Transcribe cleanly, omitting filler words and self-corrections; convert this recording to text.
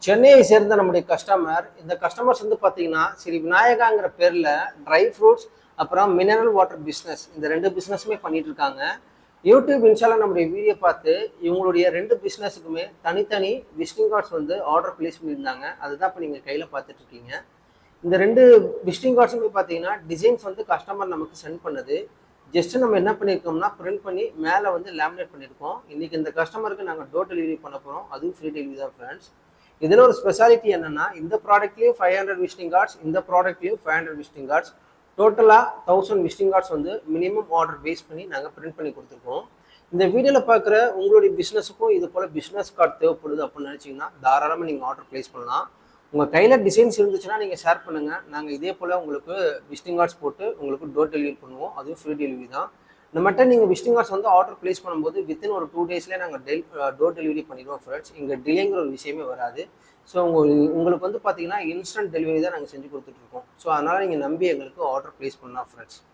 சென்னையை சேர்ந்த நம்முடைய கஸ்டமர் இந்த கஸ்டமர்ஸ் வந்து பார்த்தீங்கன்னா ஸ்ரீ விநாயகாங்கிற பேரில் ட்ரை ஃப்ரூட்ஸ் அப்புறம் மினரல் வாட்டர் பிஸ்னஸ் இந்த ரெண்டு பிஸ்னஸுமே பண்ணிட்டு இருக்காங்க. யூடியூப் இன்ஸ்டால நம்முடைய வீடியோ பார்த்து இவங்களுடைய ரெண்டு பிஸ்னஸுக்குமே தனித்தனி விசிட்டிங் கார்ட்ஸ் வந்து ஆர்டர் ப்ளேஸ் பண்ணியிருந்தாங்க. அதுதான் இப்போ நீங்கள் கையில் பார்த்துட்டு இருக்கீங்க. இந்த ரெண்டு விசிட்டிங் கார்ட்ஸுமே பார்த்தீங்கன்னா டிசைன்ஸ் வந்து கஸ்டமர் நமக்கு சென்ட் பண்ணது. ஜஸ்ட் நம்ம என்ன பண்ணியிருக்கோம்னா பிரிண்ட் பண்ணி மேலே வந்து லேமினேட் பண்ணியிருக்கோம். இன்னைக்கு இந்த கஸ்டமருக்கு நாங்கள் டோர் டெலிவரி பண்ண போகிறோம். அதுவும் ஃப்ரீ டெலிவரி தான் ஃப்ரெண்ட்ஸ். இதில் ஒரு ஸ்பெஷாலிட்டி என்னன்னா இந்த ப்ராடக்ட்லேயும் 500 விசிட்டிங் கார்ட்ஸ், இந்த ப்ராடக்ட்லேயும் 500 விசிட்டிங் கார்ட்ஸ், டோட்டலாக 1000 விசிட்டிங் கார்ட்ஸ் வந்து மினிமம் ஆர்டர் பேஸ் பண்ணி நாங்கள் பிரிண்ட் பண்ணி கொடுத்துருக்கோம். இந்த வீடியோவில் பார்க்குற உங்களுடைய பிஸ்னஸுக்கும் இது போல் பிஸ்னஸ் கார்டு தேவைப்படுது அப்படின்னு நினச்சிங்கன்னா தாராளமாக நீங்கள் ஆர்டர் ப்ளேஸ் பண்ணலாம். உங்கள் கையில் டிசைன்ஸ் இருந்துச்சுன்னா நீங்கள் ஷேர் பண்ணுங்கள். நாங்கள் இதே போல் உங்களுக்கு விசிட்டிங் கார்ட்ஸ் போட்டு உங்களுக்கு டோர் டெலிவரி பண்ணுவோம். அதுவும் ஃப்ரீ டெலிவரி தான். நம்மகிட்ட நீங்கள் விசிட்டிங் கார்ட்ஸ் வந்து ஆர்டர் ப்ளேஸ் பண்ணும்போது வித்தின் ஒரு 2 டேஸ்லேயே நாங்கள் டோர் டெலிவரி பண்ணிடுவோம் ஃப்ரெண்ட்ஸ். இங்கே டிலேங்கிற ஒரு விஷயமே வராது. ஸோ உங்களுக்கு வந்து பார்த்தீங்கன்னா இன்ஸ்டன்ட் டெலிவரி தான் நாங்கள் செஞ்சு கொடுத்துட்ருக்கோம். ஸோ அதனால் நீங்கள் நம்பி எங்களுக்கு ஆர்டர் ப்ளேஸ் பண்ணலாம் ஃப்ரெண்ட்ஸ்.